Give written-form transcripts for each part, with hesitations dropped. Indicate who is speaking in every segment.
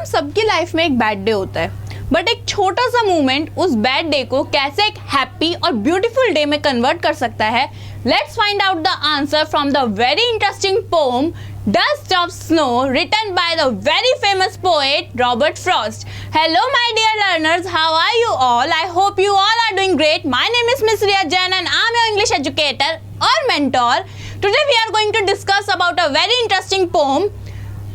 Speaker 1: सबकी लाइफ में एक बैड डे होता है, बट एक छोटा सा मूवमेंट उस बैड डे को कैसे एक हैप्पी और ब्यूटीफुल डे में कन्वर्ट कर सकता है। Let's find out the answer from the very interesting poem Dust of Snow written by the very famous poet Robert Frost. Hello my dear learners, how are you all? I hope you all are doing great. My name is Miss Riya Jain and I am your English educator or mentor. Today we are going to discuss about a very interesting poem.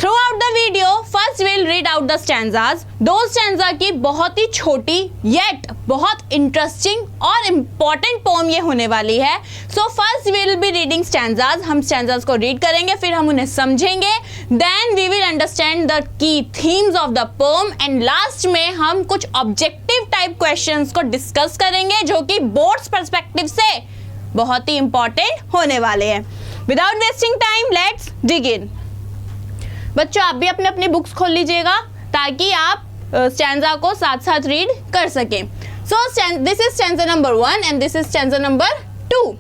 Speaker 1: Throughout the video, first we will read out the stanzas. दो stanza की बहुत ही छोटी yet बहुत interesting और important pome ये होने वाली है. So first we will be reading stanzas. हम स्टैंजाज को रीड करेंगे, फिर हम उन्हें समझेंगे. Then we will understand the key themes of the poem and last में हम कुछ ऑब्जेक्टिव टाइप क्वेश्चंस को डिस्कस करेंगे जो कि बोर्ड्स पर्सपेक्टिव से बहुत ही इंपॉर्टेंट होने वाले हैं. Without wasting time let's dig in. बच्चों आप भी अपने अपनी बुक्स खोल लीजिएगा ताकि आप स्टैंजा को साथ साथ रीड कर सकें. So this is stanza number 1 and this stanza number 2.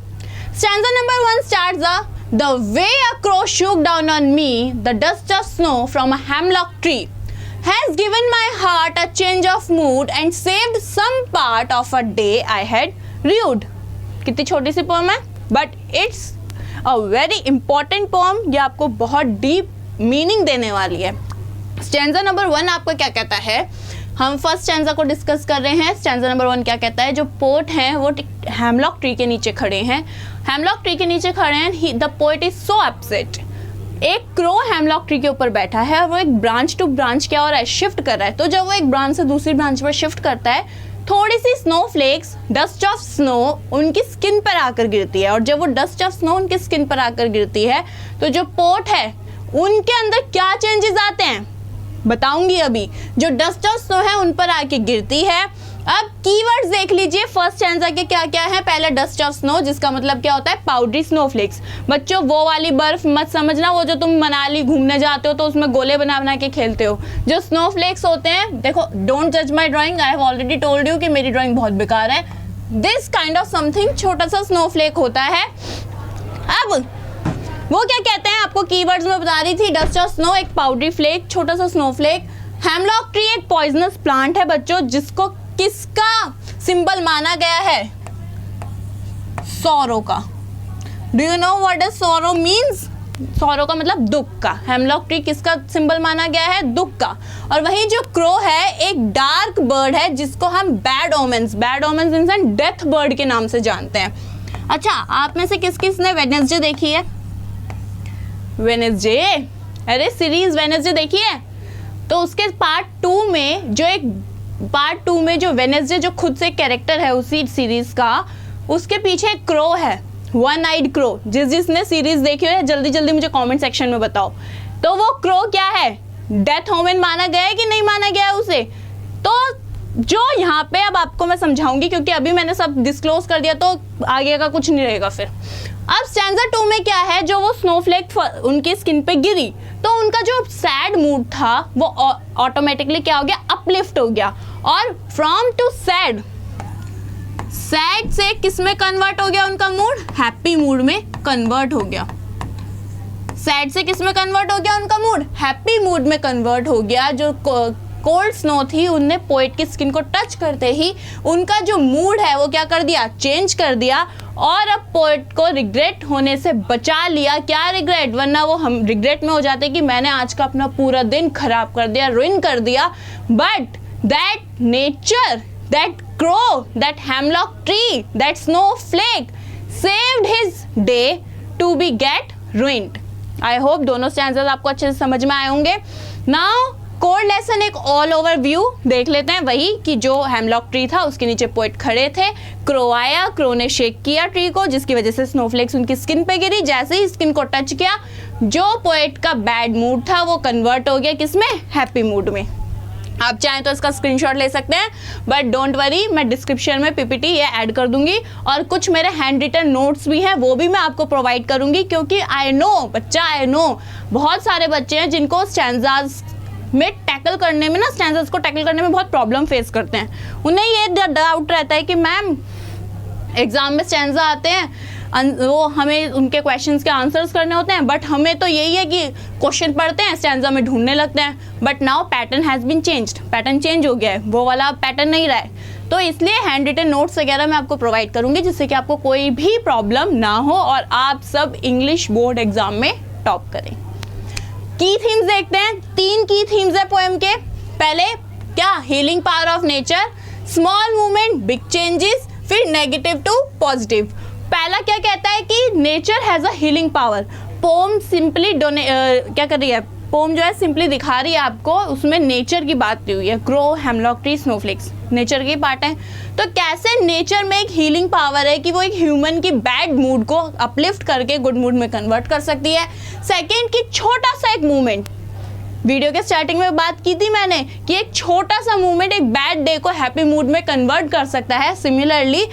Speaker 1: Stanza number 1 starts the way a crow shook down on me the dust of snow from a hemlock tree has given my heart a change of mood and saved some part of a day I had rued. कितनी छोटी सी poem है but it's a very important poem. ये आपको बहुत deep meaning देने वाली है. स्टैंजा नंबर 1 आपको क्या कहता है, हम फर्स्ट स्टैंजा को डिस्कस कर रहे हैं. स्टैंजा नंबर 1 क्या कहता है, जो पोएट हैं वो हेमलॉक ट्री के नीचे खड़े हैं. हेमलॉक ट्री के नीचे खड़े हैं. The poet is so upset. एक क्रो हेमलॉक ट्री के ऊपर बैठा है और वो एक ब्रांच टू ब्रांच क्या हो रहा है, शिफ्ट कर रहा है. तो जब वो एक ब्रांच से दूसरी ब्रांच पर शिफ्ट करता है, थोड़ी सी snow flakes dust of snow उनकी स्किन पर आकर गिरती है. और जब वो डस्ट ऑफ स्नो उनकी स्किन पर आकर गिरती है तो जो पोएट है उनके अंदर क्या चेंजेस आते हैं बताऊंगी अभी. जो डस्ट ऑफ स्नो है उन पर आके गिरती है. अब कीवर्ड्स देख लीजिए फर्स्ट स्टैंजा के क्या क्या है. पहले डस्ट ऑफ स्नो जिसका मतलब क्या होता है, पाउडरी स्नोफ्लेक्स. बच्चों वो वाली बर्फ मत समझना, वो जो तुम मनाली घूमने जाते हो तो उसमें गोले बना बना के खेलते हो. जो स्नोफ्लेक्स होते हैं, देखो डोंट जज माई drawing, I have already told you कि मेरी ड्राइंग बहुत बेकार है. दिस काइंड ऑफ समथिंग छोटा सा स्नोफ्लेक होता है. अब वो क्या कहते हैं आपको कीवर्ड्स में बता रही थी. डस्ट ऑफ स्नो एक पाउडरी फ्लेक, छोटा सा स्नोफ्लेक. हेमलॉक ट्री एक पॉइजनस प्लांट है बच्चों जिसको किसका सिंबल माना गया है, सॉरो का. Do you know what does sorrow means. Sorrow का मतलब दुख का. हेमलॉक ट्री किसका सिंबल माना गया है, दुख का. और वही जो क्रो है एक डार्क बर्ड है जिसको हम बैड ओमेंस इंसान डेथ बर्ड के नाम से जानते हैं. अच्छा आप में से किस किस ने वेडनेसडे देखी है. वेडनेसडे, अरे सीरीज वेडनेसडे देखी है. तो उसके पार्ट 2 में जो वेडनेसडे जो खुद से कैरेक्टर है उसी सीरीज का, उसके पीछे एक क्रो है, वन आइड क्रो. जिसने सीरीज देखी है जल्दी जल्दी मुझे कमेंट सेक्शन में बताओ. तो वो क्रो क्या है, डेथ ओमेन माना गया है कि नहीं माना गया है उसे. तो जो यहाँ पे अब आपको मैं समझाऊंगी क्योंकि अभी मैंने सब डिस्क्लोज कर दिया तो आगे का कुछ नहीं रहेगा फिर. अब स्टैंजा 2 में क्या है, जो वो स्नोफ्लेक उनकी स्किन पे गिरी तो उनका जो सैड मूड था वो ऑटोमेटिकली क्या हो गया, अपलिफ्ट हो गया. और फ्रॉम टू सैड से किस में कन्वर्ट हो गया उनका मूड, हैप्पी मूड में कन्वर्ट हो गया. सैड से किस में कन्वर्ट हो गया उनका मूड, हैप्पी मूड में कन्वर्ट हो गया. जो कोल्ड स्नो थी उनने पोएट की स्किन को टच करते ही उनका जो मूड है वो क्या कर दिया, चेंज कर दिया. और अब पोएट को रिग्रेट होने से बचा लिया. क्या रिग्रेट, वरना वो हम रिग्रेट में हो जाते कि मैंने आज का अपना पूरा दिन खराब कर दिया, रुइन कर दिया. But that nature, that crow, that hemlock tree, that snowflake saved his day to be get ruined. I hope दोनों स्टैंजास आपको अच्छे से समझ में आए होंगे. नाउ कोड लेसन एक ऑल ओवर व्यू देख लेते हैं. वही कि जो हेमलॉक ट्री था उसके नीचे पोएट खड़े थे. क्रो आया, क्रो ने शेक किया ट्री को जिसकी वजह से स्नोफ्लेक्स उनकी स्किन पे गिरी. जैसे ही स्किन को टच किया जो पोएट का बैड मूड था वो कन्वर्ट हो गया किसमें, हैप्पी मूड में. आप चाहें तो इसका स्क्रीनशॉट ले सकते हैं बट डोंट वरी, मैं डिस्क्रिप्शन में पीपीटी ये ऐड कर दूंगी. और कुछ मेरे हैंड रिटन नोट्स भी हैं वो भी मैं आपको प्रोवाइड करूंगी क्योंकि आई नो बहुत सारे बच्चे हैं जिनको स्टैंजास में टैकल करने में स्टैंजास को टैकल करने में बहुत प्रॉब्लम फेस करते हैं. उन्हें ये डाउट रहता है कि मैम एग्जाम में स्टैंजा आते हैं वो हमें उनके क्वेश्चंस के आंसर्स करने होते हैं, बट हमें तो यही है कि क्वेश्चन पढ़ते हैं, स्टैंजा में ढूंढने लगते हैं। But now pattern has been changed, pattern change हो गया है, वो वाला पैटर्न नहीं रहा है। तो इसलिए हैंड रिटन नोट्स वगैरह मैं आपको प्रोवाइड करूँगी, जिससे कि आपको कोई भी प्रॉब्लम ना हो और आप सब इंग्लिश बोर्ड एग्जाम में टॉप करें। की थीम्स देखते हैं, 3 की थीम्स है पोएम के। पहले क्या, healing power of nature, small movement big changes, फिर नेगेटिव टू पॉजिटिव। पहला क्या कहता है कि nature has a healing power. Poem simply क्या कर रही है, पोम जो है सिंपली दिखा रही है आपको, उसमें नेचर की बात की हुई है, crow, hemlock tree, snowflakes nature की पार्ट है। तो कैसे नेचर में एक हीलिंग पावर है कि वो एक ह्यूमन की बैड मूड को अपलिफ्ट करके गुड मूड में कन्वर्ट कर सकती है। सेकेंड कि छोटा सा एक मूवमेंट, वीडियो के स्टार्टिंग में बात की थी मैंने कि एक छोटा सा मूवमेंट एक बैड डे को हैप्पी मूड में कन्वर्ट कर सकता है। सिमिलरली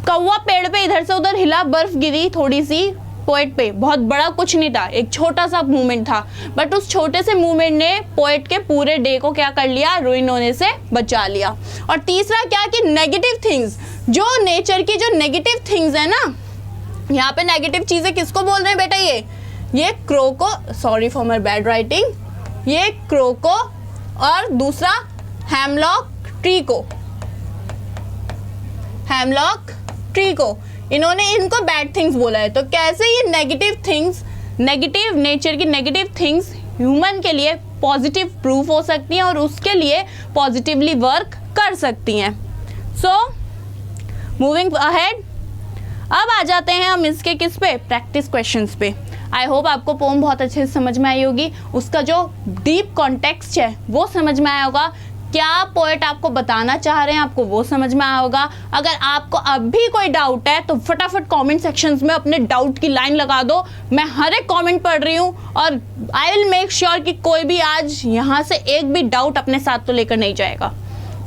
Speaker 1: कौवा पेड़ पे इधर से उधर हिला, बर्फ गिरी थोड़ी सी पोएट पे, बहुत बड़ा कुछ नहीं था, एक छोटा सा मूवमेंट था, बट उस छोटे से मूवमेंट ने पोएट के पूरे डे को क्या कर लिया, रुइन होने से बचा लिया। और तीसरा क्या कि नेगेटिव थिंग्स, जो नेचर की जो नेगेटिव थिंग्स है ना, यहाँ पे नेगेटिव चीजें किसको बोल रहे हैं बेटा, ये क्रो को, sorry for my bad writing, ये क्रो को और दूसरा हेमलॉक ट्री को, हेमलॉक ट्री को, इन्होंने इनको बैड थिंग्स बोला है। तो कैसे ये नेगेटिव थिंग्स, नेगेटिव नेचर की नेगेटिव थिंग्स ह्यूमन के लिए पॉजिटिव प्रूफ हो सकती हैं और उसके लिए पॉजिटिवली वर्क कर सकती हैं। सो मूविंग अहेड, अब आ जाते हैं हम इसके किस पे, प्रैक्टिस क्वेश्चंस पे। आई होप आपको पोम बहुत अच्छे से समझ में आई होगी, उसका जो डीप कॉन्टेक्स्ट है वो समझ में आया होगा, क्या पोएट आपको बताना चाह रहे हैं आपको वो समझ में आया होगा। अगर आपको अब भी कोई डाउट है तो फटाफट कमेंट सेक्शंस में अपने डाउट की लाइन लगा दो, मैं हर एक कमेंट पढ़ रही हूँ और आई विल मेक श्योर कि कोई भी आज यहाँ से एक भी डाउट अपने साथ तो लेकर नहीं जाएगा,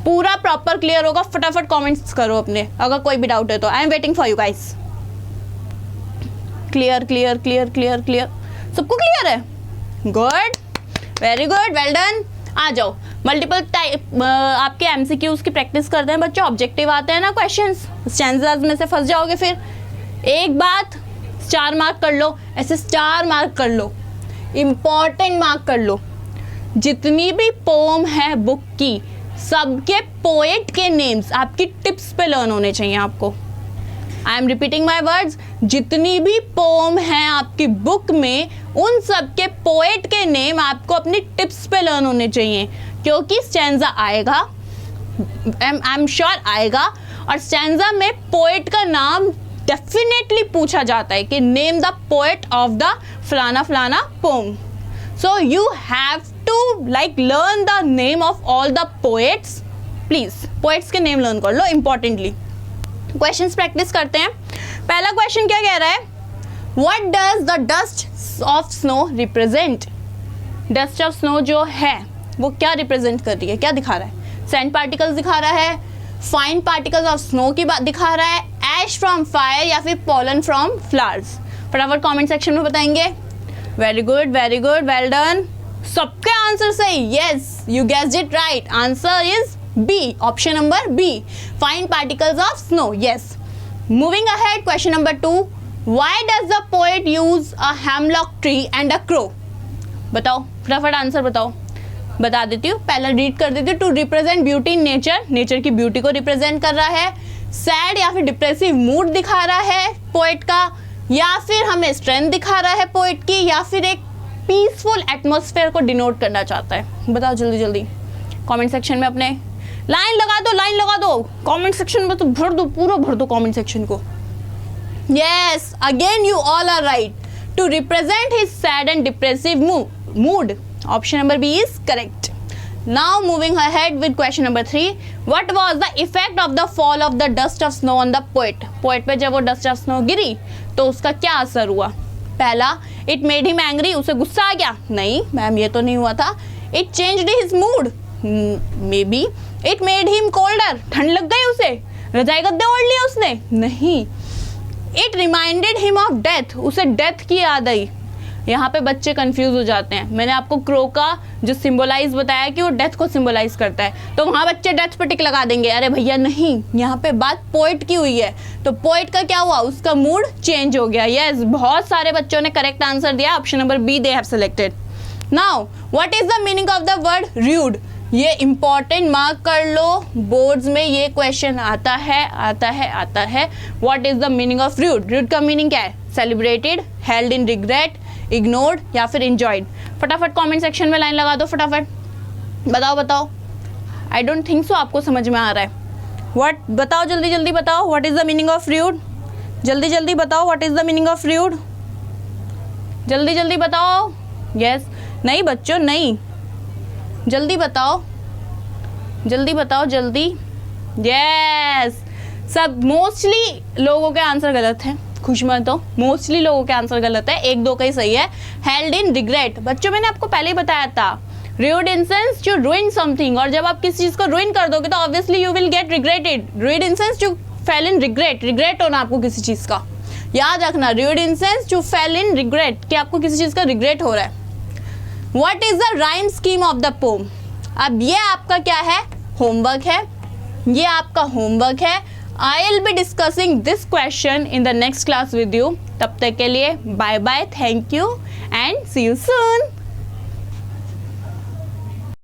Speaker 1: पूरा प्रॉपर क्लियर होगा। फटाफट कमेंट्स करो अपने, अगर कोई भी डाउट है तो। I am waiting for you guys. Clear clear clear clear clear, सबको क्लियर है? Good, very good, well done. आ जाओ, मल्टीपल टाइप आपके एमसीक्यूज की प्रैक्टिस करते हैं बच्चों। ऑब्जेक्टिव आते हैं ना क्वेश्चंस, स्टैंजास में से फंस जाओगे फिर। एक बात स्टार मार्क कर लो, ऐसे स्टार मार्क कर लो, इम्पॉर्टेंट मार्क कर लो। जितनी भी पोम है बुक की, सबके पोएट के नेम्स आपकी टिप्स पे लर्न होने चाहिए आपको। I am repeating my words, जितनी भी पोम है आपकी बुक में, उन सब के पोएट के नेम आपको अपनी टिप्स पे लर्न होने चाहिए, क्योंकि स्टैंजा आएगा, आई एम श्योर आएगा, और स्टैंजा में पोएट का नाम डेफिनेटली पूछा जाता है कि name the poet of the फलाना फलाना poem. So you have to like learn the name of all the poets. Please poets के नेम लर्न कर लो इंपॉर्टेंटली। क्वेश्चंस प्रैक्टिस करते हैं। पहला क्वेश्चन क्या कह रहा है, what does the dust of snow represent. Dust of snow जो है वो क्या रिप्रेजेंट कर रही है, क्या दिखा रहा है? सैंड पार्टिकल्स दिखा रहा है, फाइन पार्टिकल्स ऑफ स्नो की बात दिखा रहा है, ऐश फ्रॉम फायर, या फिर पॉलन फ्रॉम फ्लावर्स। फटाफट कमेंट सेक्शन में बताएंगे। Very good, well done. सबके आंसर सही, yes you guessed it right. Answer is B, option number B, fine particles of snow. Yes. Moving ahead, question number 2. Why does the poet use a hemlock tree and a crow? बताओ, फटाफट answer बताओ। बता देती हूँ, पहला read कर देती हूँ। To represent beauty in nature, nature की ब्यूटी को रिप्रेजेंट कर रहा है। सैड या फिर डिप्रेसिव मूड दिखा रहा है पोएट का, या फिर हमें स्ट्रेंथ दिखा रहा है पोएट की, या फिर एक पीसफुल एटमोसफेयर को डिनोट करना चाहता है। बताओ जल्दी जल्दी कमेंट सेक्शन में अपने लाइन लगा दो कमेंट सेक्शन में, तो भर दो, पूरा भर दो कमेंट सेक्शन को। Yes, again you all are right. To represent his sad and depressive mood, option number B is correct. Now moving ahead with question number 3. What was the effect of the fall of the dust of snow on the poet. Poet पे जब वो dust of snow गिरी तो उसका क्या असर हुआ? पहला, it made him angry, उसे गुस्सा आ गया? नहीं मैम, ये तो नहीं हुआ था। It changed his mood, may be. It made him colder, ठंड लग गई उसे, रजाई गद्दे ओढ़ लिए उसने? नहीं। It reminded him of death, उसे डेथ की याद आई। यहाँ पे बच्चे कंफ्यूज हो जाते हैं। मैंने आपको क्रो का जो सिंबलाइज बताया कि वो डेथ को सिंबलाइज करता है, तो वहाँ बच्चे डेथ पे टिक लगा देंगे। अरे भैया नहीं, यहाँ पे बात पोइट की हुई है, तो पोइट का क्या हुआ, उसका मूड चेंज हो गया। यस, बहुत सारे बच्चों ने करेक्ट आंसर दिया, option number B they have selected. Now what is the meaning of the word rued? ये इंपॉर्टेंट, मार्क कर लो, बोर्ड्स में ये क्वेश्चन आता है। What is the meaning of rued? Rued का मीनिंग क्या है? Celebrated, held in regret, ignored या फिर इंजॉयड। फटाफट कमेंट सेक्शन में लाइन लगा दो, फटाफट बताओ। आई डोंट थिंक सो आपको समझ में आ रहा है। व्हाट बताओ, जल्दी बताओ, what is the meaning of rued? जल्दी बताओ, what is the meaning of rued? जल्दी बताओ। यस, नहीं बच्चों नहीं, जल्दी बताओ। यस, सब मोस्टली लोगों के आंसर गलत है, खुश मत हो, मोस्टली लोगों के आंसर गलत है, एक दो का ही सही है। हेल्ड इन रिग्रेट, बच्चों मैंने आपको पहले ही बताया था, rued in sense to ruin something, और जब आप किसी चीज को रूइन कर दोगे तो obviously you will get regretted. Rued in sense to fell in regret होना आपको किसी चीज का, याद रखना, rued in sense to fell in regret, कि आपको किसी चीज का रिग्रेट हो रहा है। What is the rhyme scheme of the poem? अब ये आपका क्या है, होमवर्क है, ये आपका होमवर्क है। I will be discussing this question in the next class with you. तब तक के लिए bye bye, thank you and see you soon.